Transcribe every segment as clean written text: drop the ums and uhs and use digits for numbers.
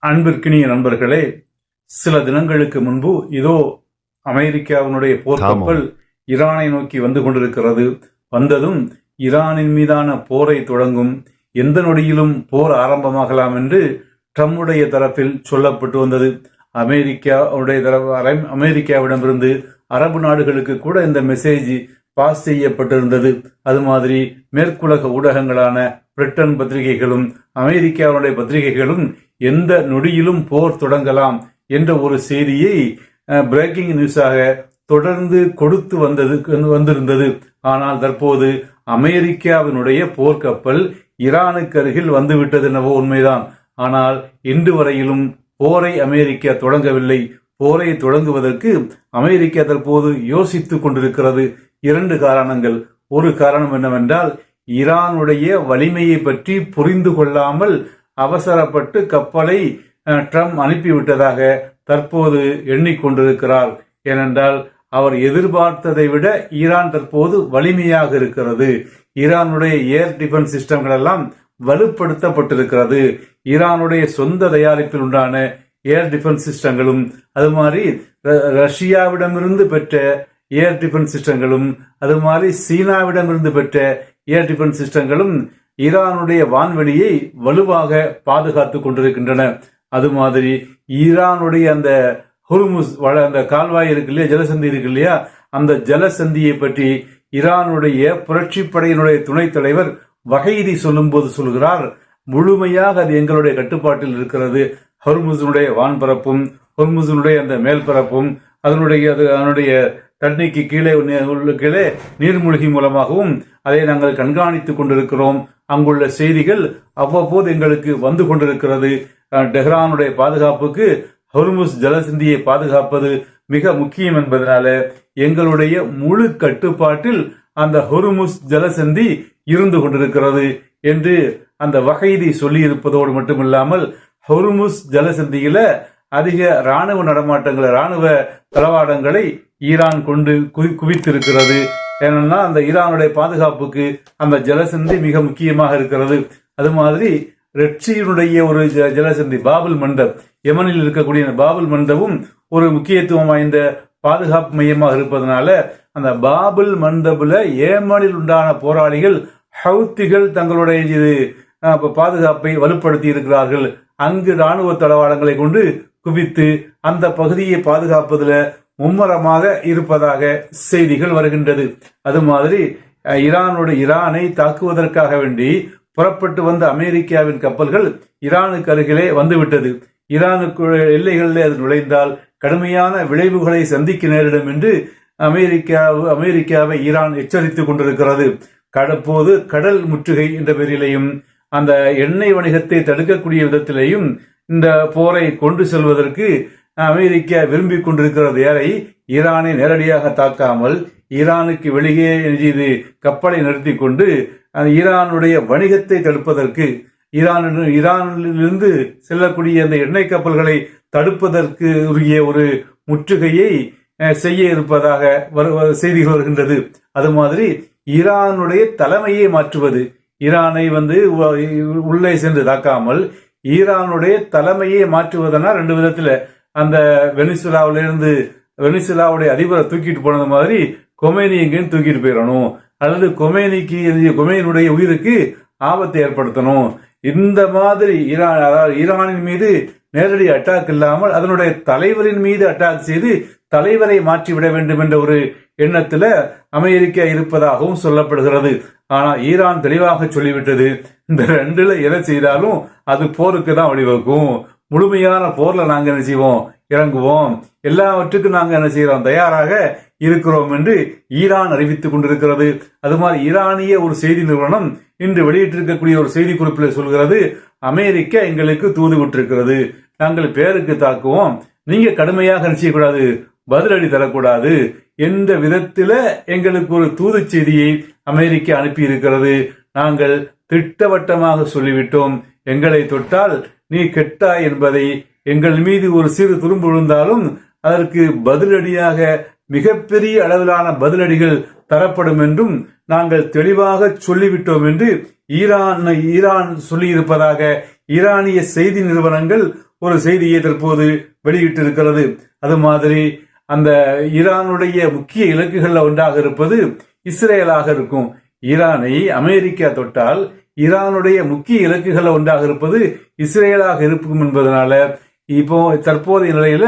அன்பிற்கினிய நண்பர்களே, சில தினங்களுக்கு முன்பு இதோ அமெரிக்காவினுடைய போர்க்கப்பல் ஈரானை நோக்கி வந்து கொண்டிருக்கிறது. வந்ததும் ஈரானின் மீதான போரை தொடங்கும், எந்த நொடியிலும் போர் ஆரம்பமாகலாம் என்று ட்ரம்புடைய தரப்பில் சொல்லப்பட்டு வந்தது. அமெரிக்காவிடமிருந்து அரபு நாடுகளுக்கு கூட இந்த மெசேஜ் பாஸ் செய்யப்பட்டிருந்தது. அது மாதிரி மேற்குலக ஊடகங்களான பிரிட்டன் பத்திரிகைகளும் அமெரிக்காவுடைய பத்திரிகைகளும் எந்த நொடியிலும் போர் தொடங்கலாம் என்ற ஒரு செய்தியை பிரேக்கிங் நியூஸாக தொடர்ந்து கொடுத்து வந்திருந்தது. ஆனால் தற்போது அமெரிக்காவினுடைய போர்க்கப்பல் ஈரானுக்கு அருகில் வந்துவிட்டது என்னவோ உண்மைதான். ஆனால் இன்று வரையிலும் போரை அமெரிக்கா தொடங்கவில்லை. போரை தொடங்குவதற்கு அமெரிக்கா தற்போது யோசித்துக் கொண்டிருக்கிறது. 2 காரணங்கள். ஒரு காரணம் என்னவென்றால், ஈரானுடைய வலிமையை பற்றி புரிந்து கொள்ளாமல் அவசரப்பட்டு கப்பலை ட்ரம்ப் அனுப்பிவிட்டதாக தற்போது எண்ணிக்கொண்டிருக்கிறார். ஏனென்றால் அவர் எதிர்பார்த்ததை விட ஈரான் தற்போது வலிமையாக இருக்கிறது. ஈரானுடைய ஏர் டிஃபென்ஸ் சிஸ்டம்கள் எல்லாம் வலுப்படுத்தப்பட்டிருக்கிறது. ஈரானுடைய சொந்த தயாரிப்பில் உண்டான ஏர் டிஃபென்ஸ் சிஸ்டங்களும், அது மாதிரி ரஷ்யாவிடமிருந்து பெற்ற ஏர் டிஃபென்ஸ் சிஸ்டங்களும், அது மாதிரி சீனாவிடமிருந்து பெற்ற ஏர் டிஃபென்ஸ் சிஸ்டங்களும் ஈரானுடைய வான்வெளியை வலுவாக பாதுகாத்துக் கொண்டிருக்கின்றன. அது மாதிரி ஈரானுடைய அந்த ஹுர்முஸ் அந்த கால்வாய் இருக்கு இல்லையா, ஜலசந்தி இருக்கு இல்லையா, அந்த ஜலசந்தியை பற்றி ஈரானுடைய புரட்சி படையினுடைய துணைத் தலைவர் வகைதி சொல்லும் போது சொல்கிறார், முழுமையாக அது எங்களுடைய கட்டுப்பாட்டில் இருக்கிறது. ஹொர்முஸுடைய வான்பரப்பும் ஹொர்முஸுடைய அந்த மேல்பரப்பும் அதனுடைய தண்ணிக்கு கீழே நீர்மூழ்கி மூலமாகவும் அதை நாங்கள் கண்காணித்துக் கொண்டிருக்கிறோம். அங்குள்ள செய்திகள் அவ்வப்போது எங்களுக்கு வந்து கொண்டிருக்கிறது. டெஹ்ரானுடைய பாதுகாப்புக்கு ஹொர்முஸ் ஜலசந்தியை பாதுகாப்பது மிக முக்கியம் என்பதனால எங்களுடைய முழு கட்டுப்பாட்டில் அந்த ஹொர்முஸ் ஜலசந்தி இருந்து கொண்டிருக்கிறது என்று அந்த வகைதி சொல்லி இருப்பதோடு மட்டுமில்லாமல், ஹொர்முஸ் ஜலசந்தியில அதிக ராணுவ நடமாட்டங்களை, ராணுவ தளவாடங்களை ஈரான் கொண்டு குவித்திருக்கிறது. ஏன்னா அந்த ஈரானுடைய பாதுகாப்புக்கு அந்த ஜலசந்தி மிக முக்கியமாக இருக்கிறது. அது மாதிரி ரெட்சியினுடைய ஒரு ஜலசந்தி பாபுல் மண்டப், யமனில் இருக்கக்கூடிய பாபுல் மண்டபம் ஒரு முக்கியத்துவம் வாய்ந்த பாதுகாப்பு மையமாக இருப்பதனால அந்த பாபுல் மண்டபுல ஏமனில் உண்டான போராளிகள் ஹவுத்திகள் தங்களுடைய பாதுகாப்பை வலுப்படுத்தி இருக்கிறார்கள். அங்கு ராணுவ தளவாடங்களை கொண்டு குவித்து அந்த பகுதியை பாதுகாப்பதில் மும்முரமாக இருப்பதாக செய்திகள் வருகின்றது. அது மாதிரி ஈரானை தாக்குவதற்காக வேண்டி புறப்பட்டு வந்த அமெரிக்காவின் கப்பல்கள் ஈரானுக்கு அருகிலே வந்துவிட்டது. ஈரானுக்கு எல்லைகளில் அது நுழைந்தால் கடுமையான விளைவுகளை சந்திக்க நேரிடும் என்று அமெரிக்காவை ஈரான் எச்சரித்துக் கொண்டிருக்கிறது. கடப்போது கடல் முற்றுகை என்ற பெயரிலேயும் அந்த எண்ணெய் வணிகத்தை தடுக்கக்கூடிய விதத்திலேயும் இந்த போரை கொண்டு செல்வதற்கு அமெரிக்கா விரும்பிக் கொண்டிருக்கிறது. யாரை? ஈரானை நேரடியாக தாக்காமல் ஈரானுக்கு வெளியே கப்பலை நிறுத்தி கொண்டு ஈரானுடைய வணிகத்தை தடுப்பதற்கு, ஈரானிலிருந்து செல்லக்கூடிய அந்த எண்ணெய் கப்பல்களை தடுப்பதற்கு உரிய ஒரு முற்றுகையை செய்ய இருப்பதாக செய்திகள் வருகின்றது. அது மாதிரி ஈரானுடைய தலைமையை மாற்றுவது, ஈரானை உள்ளே சென்று தாக்காமல் ஈரானுடைய தலைமையை மாற்றுவதனால் 2 விதத்துல, அந்த வெனிசுலாவுடைய அதிபரை தூக்கிட்டு போனது மாதிரி கொமேனி எங்கேயும் தூக்கிட்டு போயிடணும், அல்லது கொமேனியுடைய உயிருக்கு ஆபத்தை ஏற்படுத்தணும். இந்த மாதிரி ஈரானின் மீது நேரடி அட்டாக் இல்லாமல் அதனுடைய தலைவரின் மீது அட்டாக் செய்து தலைவரை மாற்றிவிட வேண்டும் என்ற ஒரு எண்ணத்துல அமெரிக்கா இருப்பதாகவும் சொல்லப்படுகிறது. ஆனா ஈரான் தெளிவாக சொல்லிவிட்டது, இந்த 2ல எதை செய்தாலும் அது போருக்கு தான் வழிவகுக்கும். முழுமையான போர்ல நாங்க என்ன செய்வோம், இறங்குவோம், எல்லாவற்றுக்கும் நாங்க என்ன செய்யறோம், தயாராக இருக்கிறோம் என்று ஈரான் அறிவித்துக் கொண்டிருக்கிறது. அது மாதிரி ஈரானிய ஒரு செய்தி நிறுவனம் இன்று வெளியிட்டிருக்கக்கூடிய ஒரு செய்தி குறிப்பில் சொல்கிறது, அமெரிக்கா எங்களுக்கு தூது விட்டிருக்கிறது, நாங்கள் பேருக்கு தாக்குவோம், நீங்க கடுமையாக செய்யக்கூடாது, பதிலடி தரக்கூடாது என்ற விதத்தில எங்களுக்கு ஒரு தூது செய்தியை அமெரிக்கா அனுப்பி இருக்கிறது. நாங்கள் திட்டவட்டமாக சொல்லிவிட்டோம், எங்களை தொட்டால் நீ கெட்டாய் என்பதை, எங்கள் மீது ஒரு சிறு துரும்பு விழுந்தாலும் அதற்கு பதிலடியாக மிகப்பெரிய அளவிலான பதிலடிகள் தரப்படும் என்றும் நாங்கள் தெளிவாக சொல்லிவிட்டோம் என்று ஈரான் சொல்லியிருப்பதாக ஈரானிய செய்தி நிறுவனங்கள் ஒரு செய்தியை தற்போது வெளியிட்டிருக்கிறது. அது மாதிரி அந்த ஈரானுடைய முக்கிய இலக்குகள்ல ஒன்றாக இருப்பது இஸ்ரேலாக இருக்கும். ஈரானை அமெரிக்கா தொட்டால் ஈரானுடைய முக்கிய இலக்குகள் ஒன்றாக இருப்பது இஸ்ரேலாக இருக்கும் என்பதனால இப்போ தற்போதைய நிலையில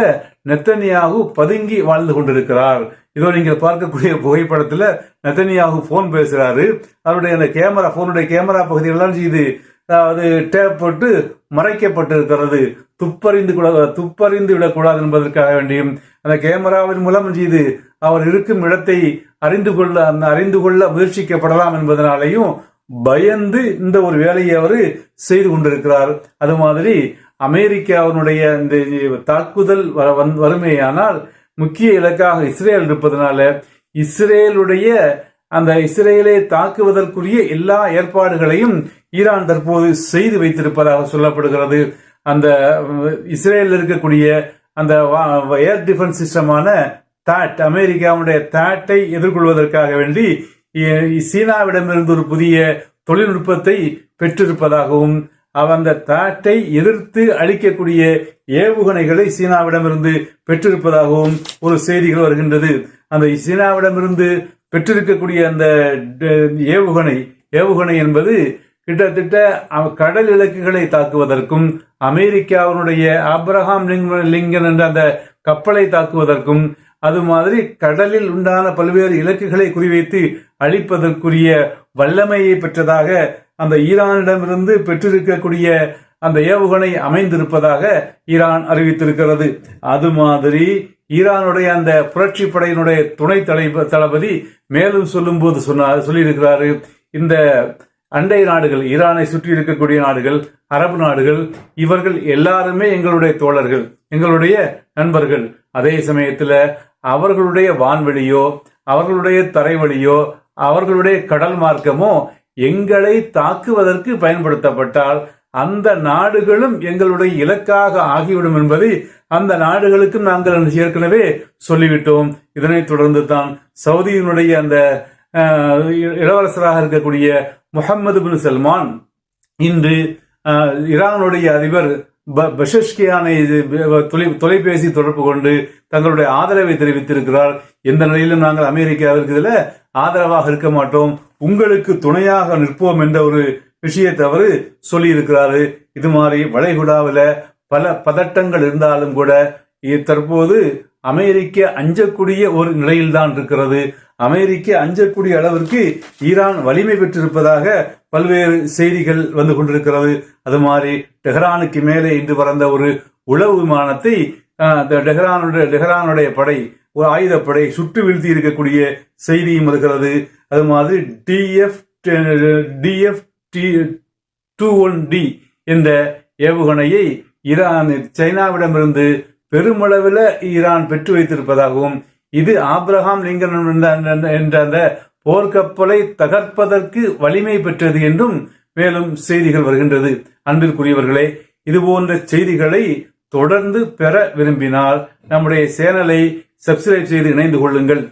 நெத்தனியாகு பதுங்கி வாழ்ந்து கொண்டிருக்கிறார். இதோ நீங்கள் பார்க்கக்கூடிய புகைப்படத்துல நெத்தனியாகு போன் பேசுறாரு. அவருடைய அந்த போனுடைய கேமரா பகுதியெல்லாம் செய்து அதாவது டேப் போட்டு மறைக்கப்பட்டிருக்கிறது. துப்பறிந்து விடக்கூடாது என்பதற்காக வேண்டியும் அந்த கேமராவின் மூலம் செய்து அவர் இருக்கும் இடத்தை அறிந்து கொள்ள முயற்சிக்கப்படலாம் என்பதனாலையும் பயந்து இந்த ஒரு வேலையை அவர் செய்து கொண்டிருக்கிறார். அது மாதிரி அமெரிக்காவினுடைய இந்த தாக்குதல் வறுமையானால் முக்கிய இலக்காக இஸ்ரேல் இருப்பதனால இஸ்ரேலை தாக்குவதற்குரிய எல்லா ஏற்பாடுகளையும் ஈரான் தற்போது செய்து வைத்திருப்பதாக சொல்லப்படுகிறது. அந்த இஸ்ரேலில் இருக்கக்கூடிய அந்த ஏர் டிஃபென்ஸ் சிஸ்டமான தாட், அமெரிக்காவுடைய தாட்டை எதிர்கொள்வதற்காக வேண்டி சீனாவிடமிருந்து ஒரு புதிய தொழில்நுட்பத்தை பெற்றிருப்பதாகவும் அந்த தாட்டை எதிர்த்து அளிக்கக்கூடிய ஏவுகணைகளை சீனாவிடமிருந்து பெற்றிருப்பதாகவும் ஒரு செய்திகள் வருகின்றது. அந்த சீனாவிடமிருந்து பெற்றிருக்கக்கூடிய அந்த ஏவுகணை என்பது கிட்டத்தட்ட கடல் இலக்குகளை தாக்குவதற்கும் அமெரிக்காவினுடைய ஆப்ரஹாம் லிங்கன் என்ற அந்த கப்பலை தாக்குவதற்கும் அது மாதிரி கடலில் உண்டான பல்வேறு இலக்குகளை குறிவைத்து அழிப்பதற்குரிய வல்லமையை பெற்றதாக அந்த ஈரானிடமிருந்து பெற்றிருக்கக்கூடிய அந்த ஏவுகணை அமைந்திருப்பதாக ஈரான் அறிவித்திருக்கிறது. அது மாதிரி ஈரானுடைய அந்த புரட்சி படையினுடைய துணை தளபதி மேலும் சொல்லும் போது சொல்லியிருக்கிறாரு, இந்த அண்டை நாடுகள், ஈரானை சுற்றி இருக்கக்கூடிய நாடுகள், அரபு நாடுகள், இவர்கள் எல்லாருமே எங்களுடைய தோழர்கள், எங்களுடைய நண்பர்கள். அதே சமயத்துல அவர்களுடைய வான்வெளியோ அவர்களுடைய தரைவழியோ அவர்களுடைய கடல் மார்க்கமோ எங்களை தாக்குவதற்கு பயன்படுத்தப்பட்டால் அந்த நாடுகளும் எங்களுடைய இலக்காக ஆகிவிடும் என்பதை அந்த நாடுகளுக்கு நாங்கள் ஏற்கனவே சொல்லிவிட்டோம். இதனைத் தொடர்ந்து தான் சவுதியினுடைய அந்த இளவரசராக இருக்கக்கூடிய முகமது பின் சல்மான் இன்று ஈரானுடைய அதிபர் பெஷஷ்கியானை தொலைபேசி தொடர்பு கொண்டு தங்களுடைய ஆதரவை தெரிவித்திருக்கிறார். எந்த நிலையிலும் நாங்கள் அமெரிக்காவிற்கு இதுல ஆதரவாக இருக்க மாட்டோம், உங்களுக்கு துணையாக நிற்போம் என்ற ஒரு விஷயத்தை அவர் சொல்லி இருக்கிறாரு. இது மாதிரி வளைகுடாவில் பல பதட்டங்கள் இருந்தாலும் கூட தற்போது அமெரிக்க அஞ்சக்கூடிய ஒரு நிலையில்தான் இருக்கிறது. அமெரிக்க அஞ்சக்கூடிய அளவிற்கு ஈரான் வலிமை பெற்றிருப்பதாக பல்வேறு செய்திகள் வந்து கொண்டிருக்கிறது. அது மாதிரி டெஹ்ரானுக்கு மேலே இன்று பறந்த ஒரு உளவு விமானத்தை டெஹ்ரானுடைய படை, ஒரு ஆயுதப்படை சுட்டு வீழ்த்தி இருக்கக்கூடிய செய்தியும் இருக்கிறது. அது மாதிரி DF-21D என்ற ஏவுகணையை சைனாவிடமிருந்து பெருமளவில் ஈரான் பெற்று வைத்திருப்பதாகவும் இது ஆப்ரஹாம் லிங்கன் என்ற அந்த போர்க்கப்பலை தகர்ப்பதற்கு வலிமை பெற்றது என்றும் மேலும் செய்திகள் வருகின்றது. அன்பிற்குரியவர்களே, இதுபோன்ற செய்திகளை தொடர்ந்து பெற விரும்பினால் நம்முடைய சேனலை சப்ஸ்கிரைப் செய்து இணைந்து கொள்ளுங்கள்.